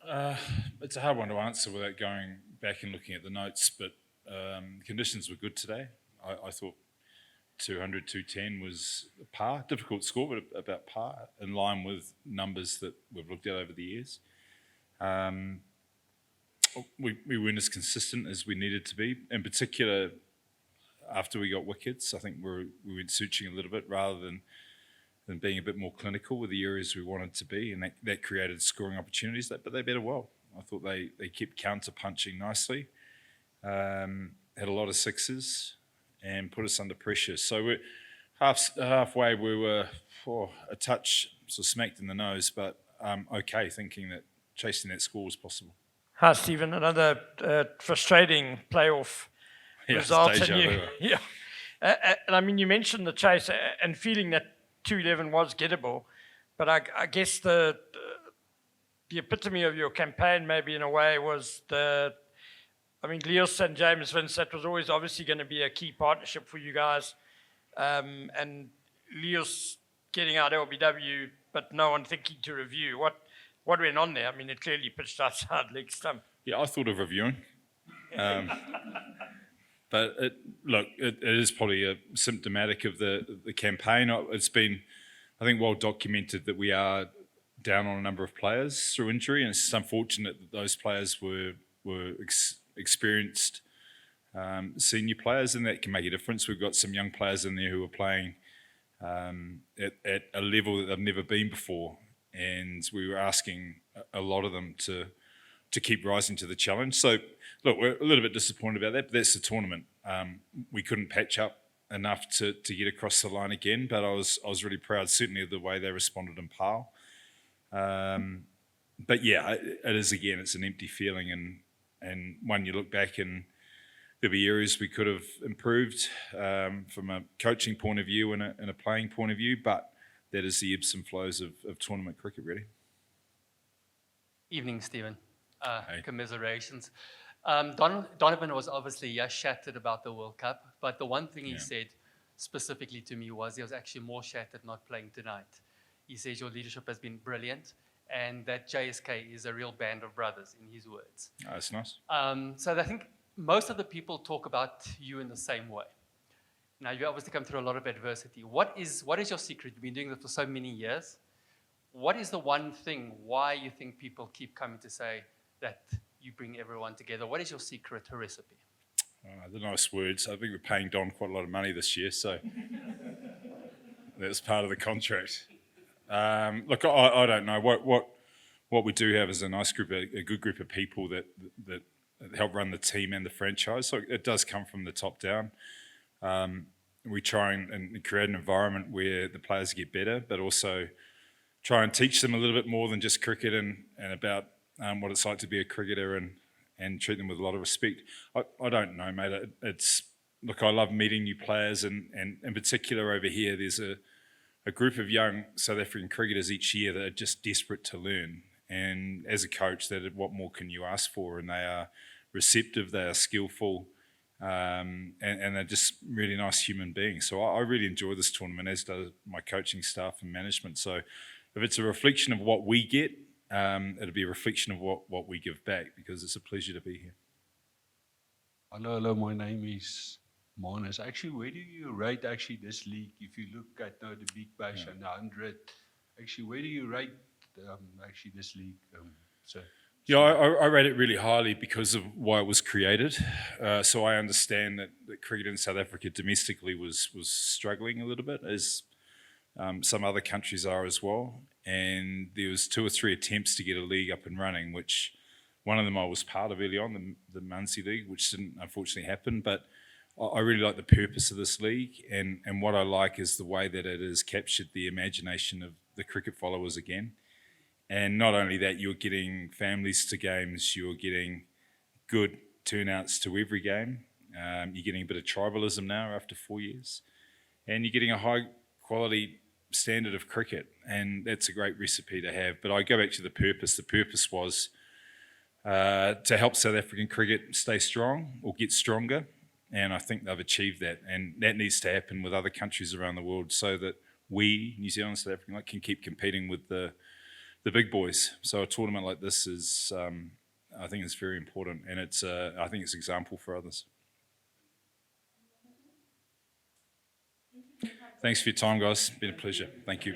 Uh, it's a hard one to answer without going back and looking at the notes, but conditions were good today. I thought 200, 210 was par. Difficult score, but about par, in line with numbers that we've looked at over the years. Um, we weren't as consistent as we needed to be. In particular, after we got wickets, I think we went switching a little bit rather than being a bit more clinical with the areas we wanted to be, and that created scoring opportunities. But they batted well. I thought they kept counter punching nicely, had a lot of sixes, and put us under pressure. So we're halfway. We were a touch sort of smacked in the nose, but okay, thinking that chasing that score was possible. Hi, Stephen. Another frustrating playoff result. Deja vu. Yeah. And I mean, you mentioned the chase and feeling that 211 was gettable, but I guess the epitome of your campaign, maybe in a way, was Leos and James Vince, that was always obviously going to be a key partnership for you guys. And Leos getting out LBW, but no one thinking to review. What went on there? I mean, it clearly pitched outside leg stump. Yeah, I thought of reviewing. But it is probably symptomatic of the campaign. It's been, I think, well documented that we are down on a number of players through injury, and it's unfortunate that those players were experienced senior players, and that can make a difference. We've got some young players in there who are playing at a level that they've never been before, and we were asking a lot of them to keep rising to the challenge. So, look, we're a little bit disappointed about that, but that's the tournament. We couldn't patch up enough to get across the line again, but I was really proud, certainly, of the way they responded in Pile. But yeah, it is, again, it's an empty feeling, and when you look back, and there'll be areas we could have improved from a coaching point of view and a playing point of view, but that is the ebbs and flows of tournament cricket, really. Evening, Stephen. Hey. Commiserations. Donovan was obviously shattered about the World Cup, but the one thing he said specifically to me was he was actually more shattered not playing tonight. He says your leadership has been brilliant, and that JSK is a real band of brothers, in his words. Oh, that's nice. So I think most of the people talk about you in the same way. Now, you obviously come through a lot of adversity. What is your secret? You've been doing this for so many years. What is the one thing why you think people keep coming to say that you bring everyone together? What is your secret recipe? The nice words. I think we're paying Don quite a lot of money this year, so that's part of the contract. Look, I don't know. What we do have is a nice group, a good group of people that help run the team and the franchise. So it does come from the top down. We try and create an environment where the players get better, but also try and teach them a little bit more than just cricket and about what it's like to be a cricketer and treat them with a lot of respect. I don't know, mate. Look, I love meeting new players, and in particular over here, there's a group of young South African cricketers each year that are just desperate to learn. And as a coach, what more can you ask for? And they are receptive, they are skillful, and they're just really nice human beings. So I really enjoy this tournament, as does my coaching staff and management. So if it's a reflection of what we get, it'll be a reflection of what we give back, because it's a pleasure to be here. Hello, my name is Manus. Actually, where do you rate this league? If you look at the Big Bash and the 100, actually, where do you rate this league? Yeah, I rate it really highly because of why it was created. So I understand that cricket in South Africa domestically was struggling a little bit, as some other countries are as well. And there was 2 or 3 attempts to get a league up and running, which one of them I was part of early on, the Muncie League, which didn't unfortunately happen. But I really like the purpose of this league, and what I like is the way that it has captured the imagination of the cricket followers again. And not only that, you're getting families to games, you're getting good turnouts to every game, you're getting a bit of tribalism now after 4 years, and you're getting a high quality standard of cricket, and that's a great recipe to have. But I go back to the purpose. The purpose was to help South African cricket stay strong or get stronger, and I think they've achieved that, and that needs to happen with other countries around the world so that we, New Zealand and South Africa, can keep competing with the the big boys. So a tournament like this is, I think, it's very important, and I think it's an example for others. Thanks for your time, guys. It's been a pleasure. Thank you.